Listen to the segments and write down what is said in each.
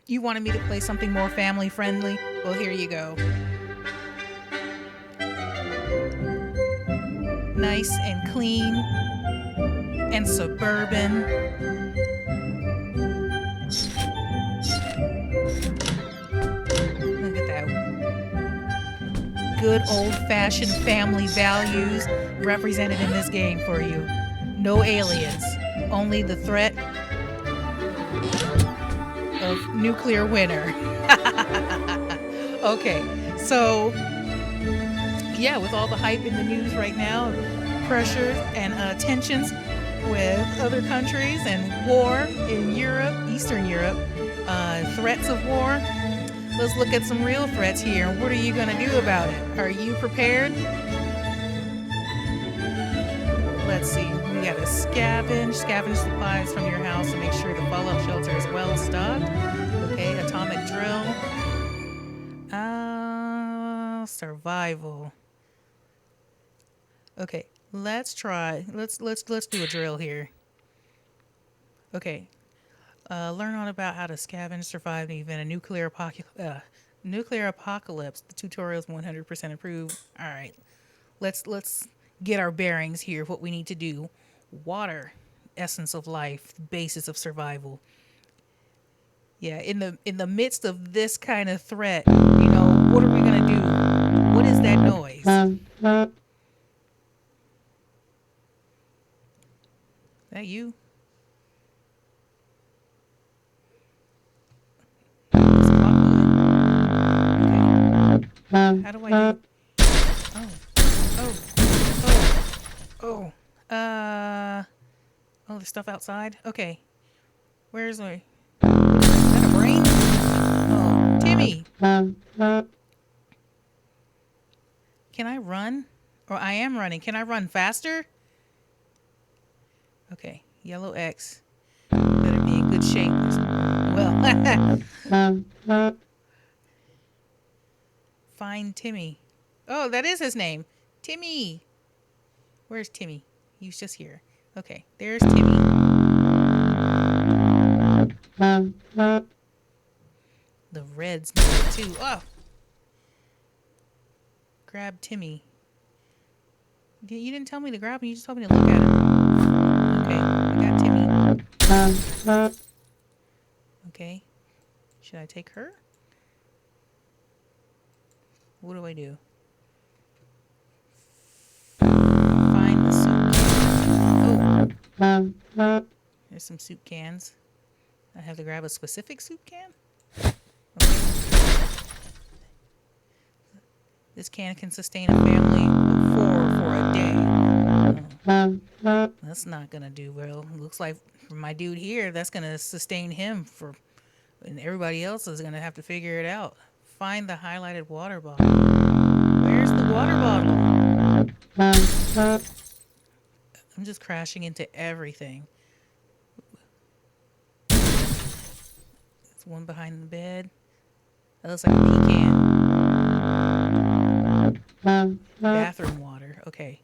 You wanted me to play something more family friendly? Well, here you go. Nice and clean and suburban. Look at that. Good old-fashioned family values represented in this game for you. No aliens, only the threat of nuclear winter. Okay, so yeah, with all the hype in the news right now, pressures and tensions with other countries and war in Europe, Eastern Europe, threats of war. Let's look at some real threats here. What are you going to do about it? Are you prepared? Let's see. We got to scavenge supplies from your house to make sure the fallout shelter is well stocked. Okay, atomic drill. Survival. Okay, let's try. Let's do a drill here. Okay. Learn all about how to scavenge, survive, and even a nuclear apocalypse. The tutorial is 100% approved. All right, let's get our bearings here. What we need to do: water, essence of life, basis of survival. Yeah, in the midst of this kind of threat, what are we gonna do? What is that noise? That you? How do I do? Oh, oh, oh, oh. Oh, there's stuff outside. Okay, where's my? Is that a brain? Oh, Timmy. Can I run? Or I am running. Can I run faster? Okay, yellow X. Better be in good shape. Well, find Timmy. Oh, that is his name. Timmy. Where's Timmy? He was just here. Okay, there's Timmy. The red's there too. Oh! Grab Timmy. You didn't tell me to grab him, you just told me to look at him. Okay, I got Timmy. Okay. Should I take her? What do I do? Find the soup can. Oh. There's some soup cans. I have to grab a specific soup can? Okay. This can sustain a family of 4 for a day. Oh. That's not gonna do well. Looks like for my dude here, that's gonna sustain him for, and everybody else is gonna have to figure it out. Find the highlighted water bottle. Where's the water bottle? I'm just crashing into everything. There's one behind the bed. That looks like a pecan. Bathroom water. Okay.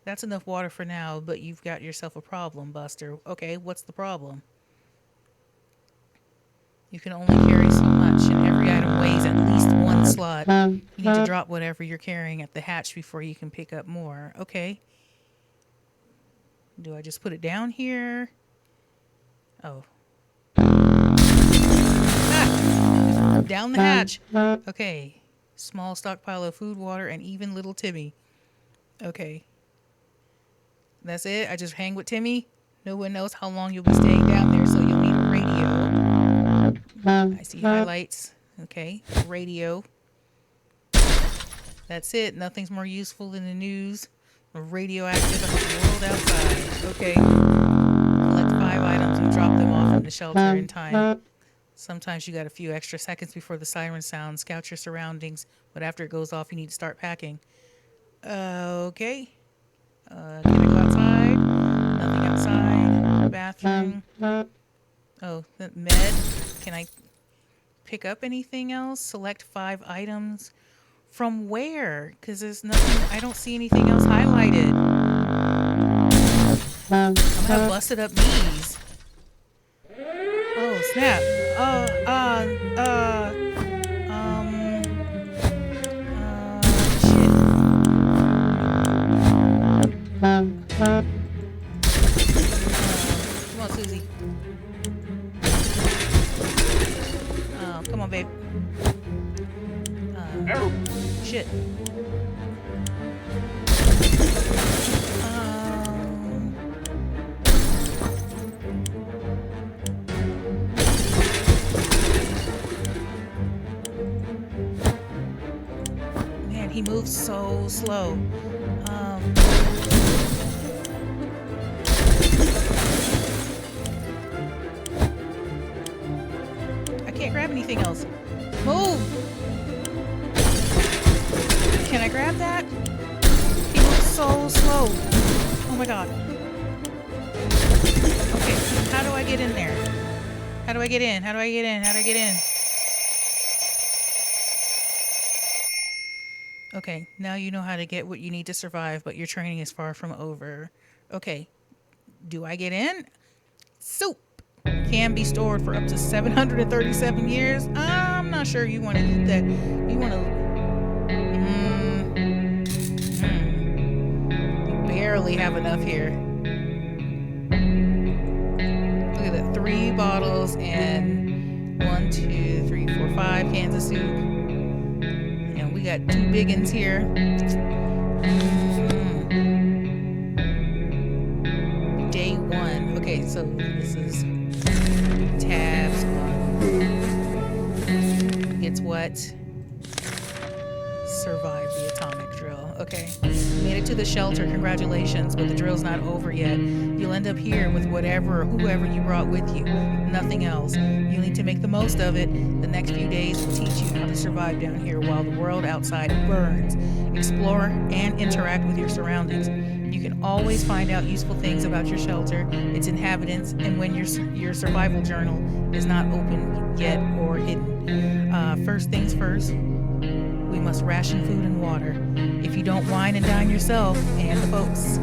That's enough water for now, but you've got yourself a problem, Buster. Okay, what's the problem? You can only carry so much, and every item weighs at least 1 slot. You need to drop whatever you're carrying at the hatch before you can pick up more. Okay. Do I just put it down here? Oh. Ah! Down the hatch. Okay. Small stockpile of food, water, and even little Timmy. Okay. That's it? I just hang with Timmy? No one knows how long you'll be staying down there, so you'll need a radio. I see highlights. Okay. Radio. That's it. Nothing's more useful than the news. Radioactive in the world outside. Okay. Collect 5 items and drop them off in the shelter in time. Sometimes you got a few extra seconds before the siren sounds. Scout your surroundings, but after it goes off, you need to start packing. Okay. Can I go outside? Nothing outside. Bathroom. Oh, med. Can I pick up anything else? Select 5 items. From where? Because there's nothing. I don't see anything else highlighted. I'm gonna have busted up knees. Oh, snap. um, shit. Come on, Susie. Come on, babe. Shit. Man, he moves so slow. I can't grab anything else. Move! Can I grab that? He moves so slow. Oh my god. Okay, how do I get in there? How do I get in? How do I get in? How do I get in? Okay, now you know how to get what you need to survive, but your training is far from over. Okay, do I get in? Soup can be stored for up to 737 years. I'm not sure you want to eat that. You want to... You barely have enough here. Look at that. 3 bottles and 1, 2, 3, 4, 5 cans of soup. And we got 2 big ones here. Day 1. Okay, so this is tabs on gets what? Survive the atomic drill. Okay, made it to the shelter. Congratulations, but the drill's not over yet. You'll end up here with whatever or whoever you brought with you. Nothing else. You need to make the most of it. The next few days will teach you how to survive down here while the world outside burns. Explore and interact with your surroundings. You can always find out useful things about your shelter, its inhabitants, and when your survival journal is not open yet or hidden. First things first, we must ration food and water. If you don't wine and dine yourself and the folks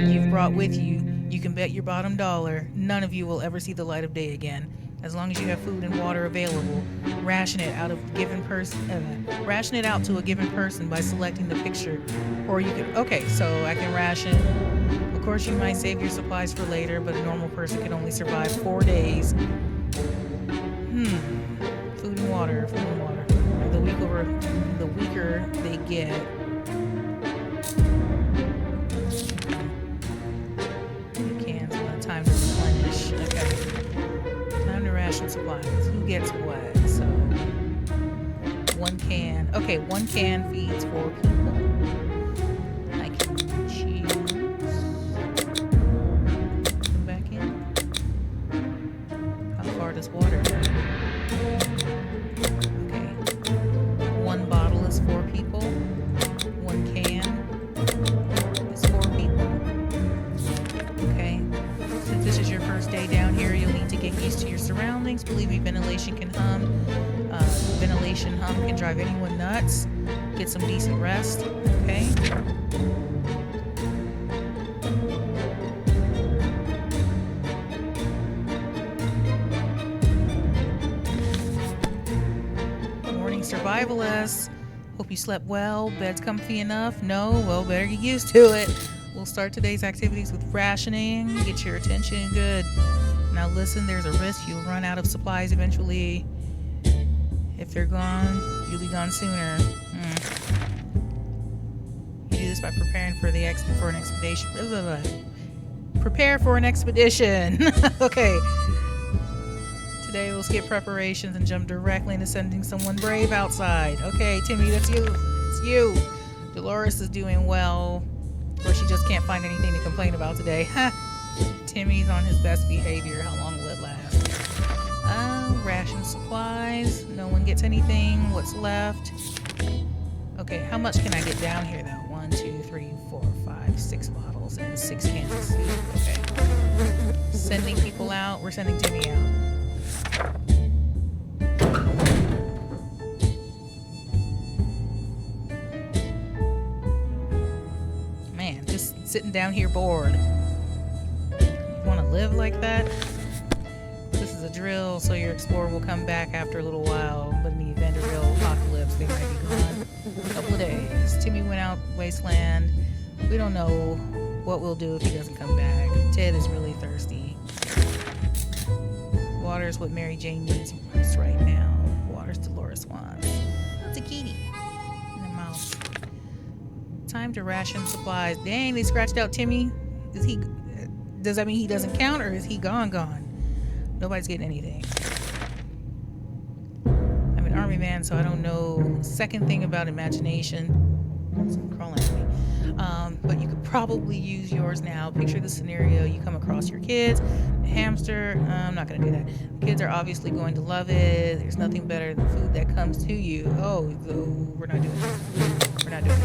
you've brought with you, you can bet your bottom dollar none of you will ever see the light of day again. As long as you have food and water available, ration it out to a given person by selecting the picture. Or you can, okay, so I can ration. Of course, you might save your supplies for later, but a normal person can only survive 4 days. Food and water. The weaker they get. Cans, time to replenish. Okay. Time to ration supplies. Who gets what? So 1 can. Okay, 1 can feeds 4 people. I can choose. Come back in. How far does water go? Okay. 1 bottle is 4 people. 1 can is 4 people. Okay. Since this is your first day down here, you'll need to get used to your surroundings. Believe me, ventilation can hum. Ventilation hum can drive anyone nuts. Get some decent rest. Okay. Morning, survivalists. Hope you slept well. Bed's comfy enough? No? Well, better get used to it. We'll start today's activities with rationing. Get your attention good. Now listen, there's a risk you'll run out of supplies eventually. If they're gone, you'll be gone sooner. You do this by preparing for an expedition. Prepare for an expedition. Okay. Today we'll skip preparations and jump directly into sending someone brave outside. Okay, Timmy, that's you. It's you. Dolores is doing well, or she just can't find anything to complain about today. Timmy's on his best behavior. How long will it last? Ration supplies. No one gets anything. What's left? Okay, how much can I get down here though? 1, 2, 3, 4, 5, 6 bottles and 6 cans of soup. Okay. Sending people out. We're sending Timmy out. Man, just sitting down here bored. You want to live like that? This is a drill, so your explorer will come back after a little while. But in the event of real apocalypse, they might be gone a couple of days. Timmy went out wasteland. We don't know what we'll do if he doesn't come back. Ted is really thirsty. Water is what Mary Jane needs most right now. Water's Dolores wants. It's a kitty. And a mouse. Time to ration supplies. Dang, they scratched out Timmy. Does that mean he doesn't count, or is he gone? Nobody's getting anything. I'm an army man, so I don't know second thing about imagination. It's crawling at me. But you could probably use yours now. Picture the scenario. You come across your kids, a hamster. I'm not going to do that. Kids are obviously going to love it. There's nothing better than food that comes to you. Oh, we're not doing it. We're not doing it.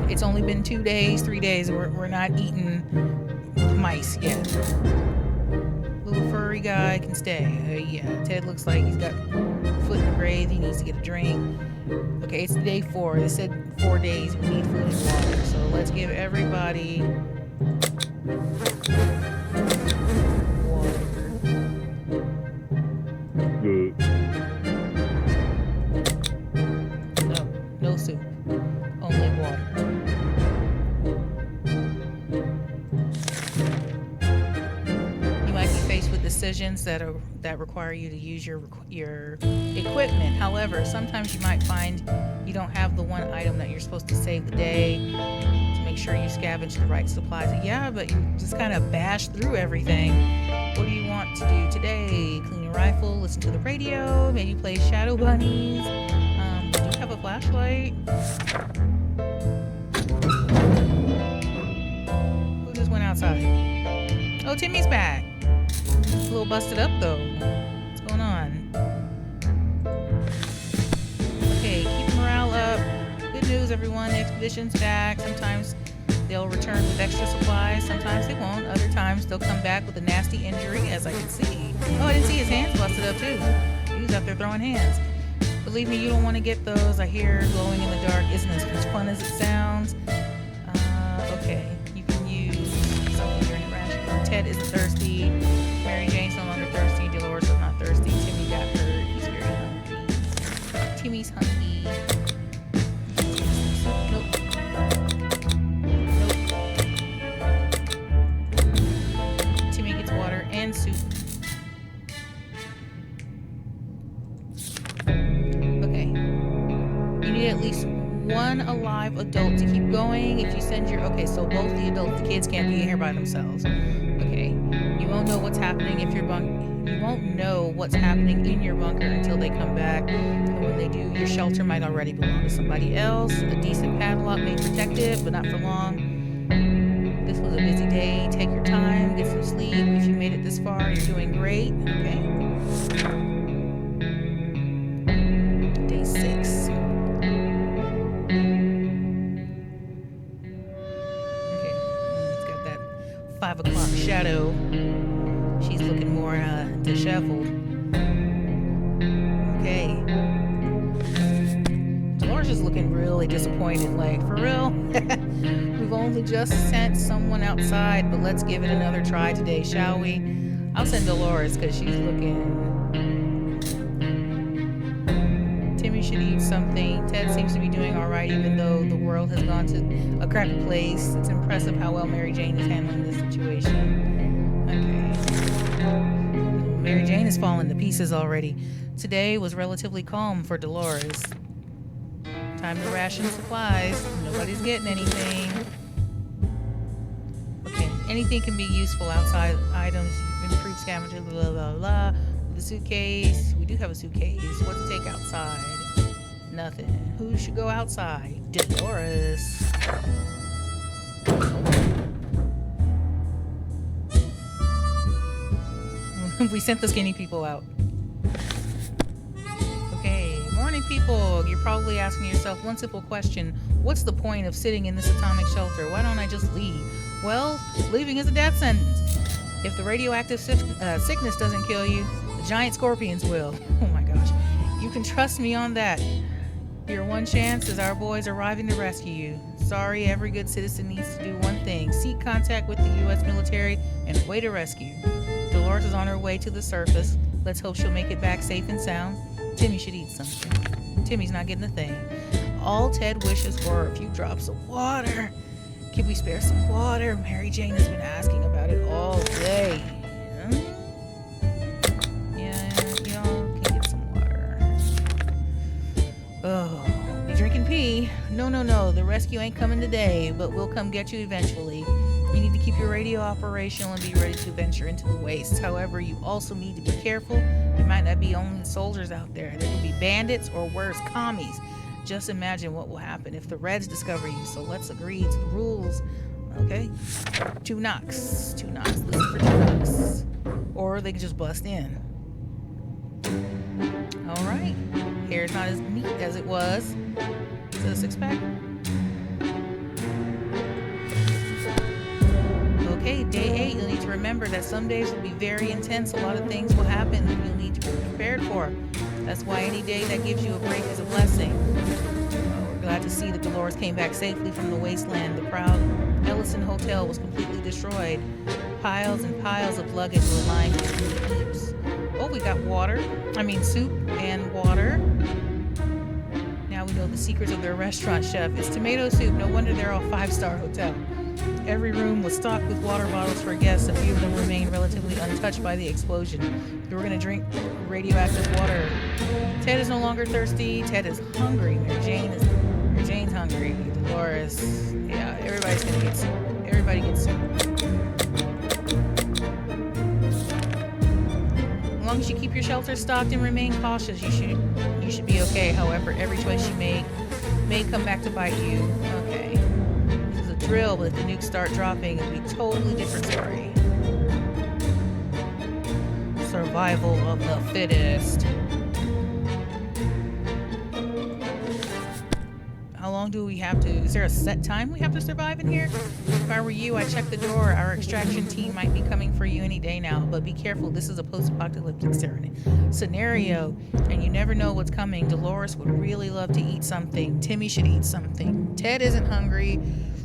It's only been 2 days, 3 days. We're not eating mice yet. Little furry guy can stay. Yeah, Ted looks like he's got foot in the grave. He needs to get a drink. Okay, it's day 4. They said 4 days we need food and water. So let's give everybody water. No soup. Only water. Decisions that require you to use your equipment. However, sometimes you might find you don't have the one item that you're supposed to save the day. To make sure you scavenge the right supplies. Yeah, but you just kind of bash through everything. What do you want to do today? Clean a rifle, listen to the radio, maybe play Shadow Bunnies. We do have a flashlight. Who just went outside? Oh, Timmy's back. A little busted up though. What's going on? Okay, keep morale up. Good news, everyone. The expedition's back. Sometimes they'll return with extra supplies. Sometimes they won't. Other times they'll come back with a nasty injury, as I can see. Oh, I didn't see his hands busted up too. He was out there throwing hands. Believe me, you don't want to get those. I hear glowing in the dark isn't as much fun as it sounds. Okay, you can use something during the ration. Ted isn't thirsty. Mary Jane's no longer thirsty. Dolores is not thirsty. Timmy got hurt. He's very hungry. Timmy's hungry. Nope. Timmy gets water and soup. Okay. You need at least one alive adult to keep going. If you send your... Okay, so both the adults, the kids can't be here by themselves. Okay. You won't know what's happening if your you won't know what's happening in your bunker until they come back. And when they do, your shelter might already belong to somebody else. A decent padlock may protect it, but not for long. This was a busy day. Take your time, get some sleep. If you made it this far, you're doing great. Okay. Day 6. Okay, it's got that 5 o'clock shadow. She's looking more disheveled. Okay. Dolores is looking really disappointed. Like, for real? We've only just sent someone outside, but let's give it another try today, shall we? I'll send Dolores because she's looking... Timmy should eat something. Ted seems to be doing all right, even though the world has gone to a crappy place. It's impressive how well Mary Jane is handling this situation. Okay. Mary Jane has fallen to pieces already. Today was relatively calm for Dolores. Time to ration supplies. Nobody's getting anything. Okay, anything can be useful outside items. Improved scavenger, blah, blah, blah. With a suitcase. We do have a suitcase. What to take outside? Nothing. Who should go outside? Dolores. We sent the skinny people out. Okay, morning people. You're probably asking yourself one simple question. What's the point of sitting in this atomic shelter? Why don't I just leave? Well, leaving is a death sentence. If the radioactive sickness doesn't kill you, the giant scorpions will. Oh my gosh. You can trust me on that. Your one chance is our boys arriving to rescue you. Sorry, every good citizen needs to do one thing: seek contact with the U.S. military and wait a rescue. Dolores is on her way to the surface. Let's hope she'll make it back safe and sound. Timmy should eat something. Timmy's not getting a thing. All Ted wishes for are a few drops of water. Can we spare some water? Mary Jane has been asking about it all day. Yeah, y'all can get some water. Oh, you drinking pee? No. The rescue ain't coming today, but we'll come get you eventually. You need to keep your radio operational and be ready to venture into the wastes. However, you also need to be careful. There might not be only soldiers out there. There could be bandits or worse, commies. Just imagine what will happen if the Reds discover you. So let's agree to the rules. Okay? 2 knocks. Listen for 2 knocks. Or they can just bust in. Alright. Hair's not as neat as it was. Is it a 6-pack? Okay, day 8, you'll need to remember that some days will be very intense. A lot of things will happen that you'll need to be prepared for. That's why any day that gives you a break is a blessing. We're glad to see that Dolores came back safely from the wasteland. The proud Ellison Hotel was completely destroyed. Piles and piles of luggage were lying between the heaps. Oh, we got soup and water. Now we know the secrets of their restaurant chef. It's tomato soup. No wonder they're all 5-star hotel. Every room was stocked with water bottles for guests. A few of them remained relatively untouched by the explosion. They were going to drink radioactive water. Ted is no longer thirsty. Ted is hungry. Mary Jane's hungry. Dolores. Yeah, everybody's going to get soup. Everybody gets soup. As long as you keep your shelter stocked and remain cautious, you should be okay. However, every choice you make may come back to bite you. Okay. Drill, but if the nukes start dropping, it'll be a totally different story. Survival of the fittest. How long do we have to? Is there a set time we have to survive in here? If I were you, I'd check the door. Our extraction team might be coming for you any day now, but be careful. This is a post-apocalyptic scenario, and you never know what's coming. Dolores would really love to eat something. Timmy should eat something. Ted isn't hungry.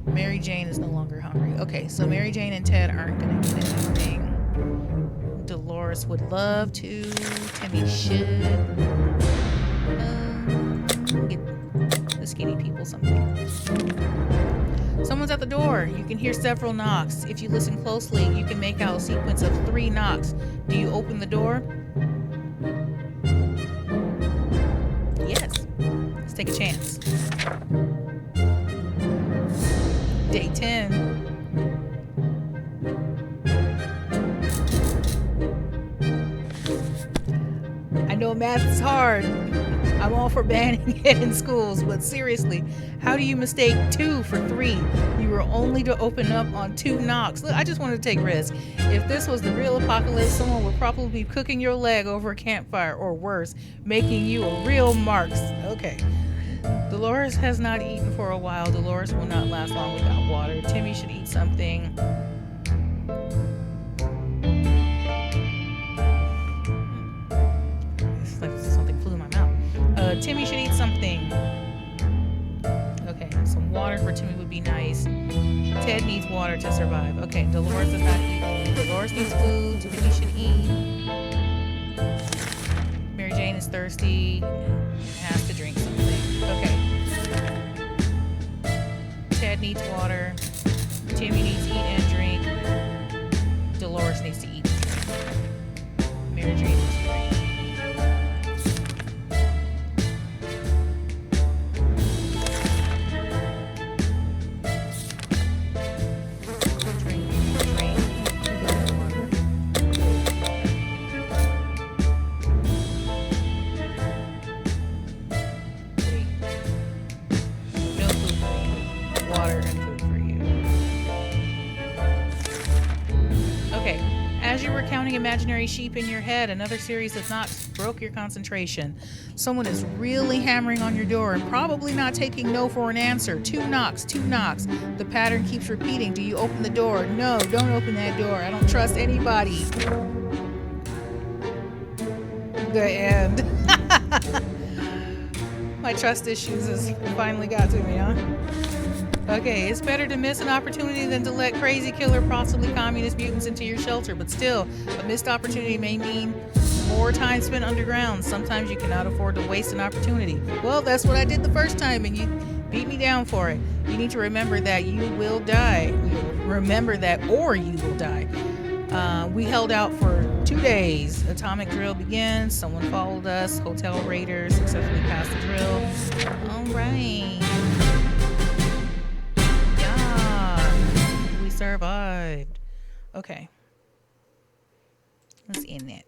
Mary Jane is no longer hungry. Okay, so Mary Jane and Ted aren't going to get anything. Dolores would love to. Timmy should. Get the skinny people something. Someone's at the door. You can hear several knocks. If you listen closely, you can make out a sequence of 3 knocks. Do you open the door? Yes. Let's take a chance. Day 10. I know math is hard. I'm all for banning it in schools, but seriously, how do you mistake 2 for 3? You were only to open up on 2 knocks. Look, I just wanted to take risks. If this was the real apocalypse, someone would probably be cooking your leg over a campfire, or worse, making you a real marks. Okay. Dolores has not eaten for a while. Dolores will not last long without water. Timmy should eat something. It's like something flew in my mouth. Timmy should eat something. Okay, some water for Timmy would be nice. Ted needs water to survive. Okay, Dolores does not eat. Dolores needs food. Timmy should eat. Mary Jane is thirsty. Has to drink something. Okay. Ted needs water. Timmy needs to eat and drink. Dolores needs to eat and drink. Mary Jane needs to drink. As you were counting imaginary sheep in your head, another series of knocks broke your concentration. Someone is really hammering on your door and probably not taking no for an answer. 2 knocks, 2 knocks. The pattern keeps repeating. Do you open the door? No, don't open that door. I don't trust anybody. The end. My trust issues has finally got to me, huh? Okay, it's better to miss an opportunity than to let crazy killer, possibly communist mutants into your shelter. But still, a missed opportunity may mean more time spent underground. Sometimes you cannot afford to waste an opportunity. Well, that's what I did the first time, and you beat me down for it. You need to remember that you will die. Remember that, or you will die. We held out for 2 days. Atomic drill begins. Someone followed us. Hotel raiders successfully passed the drill. All right. Yeah. We survived. Okay. Let's end that.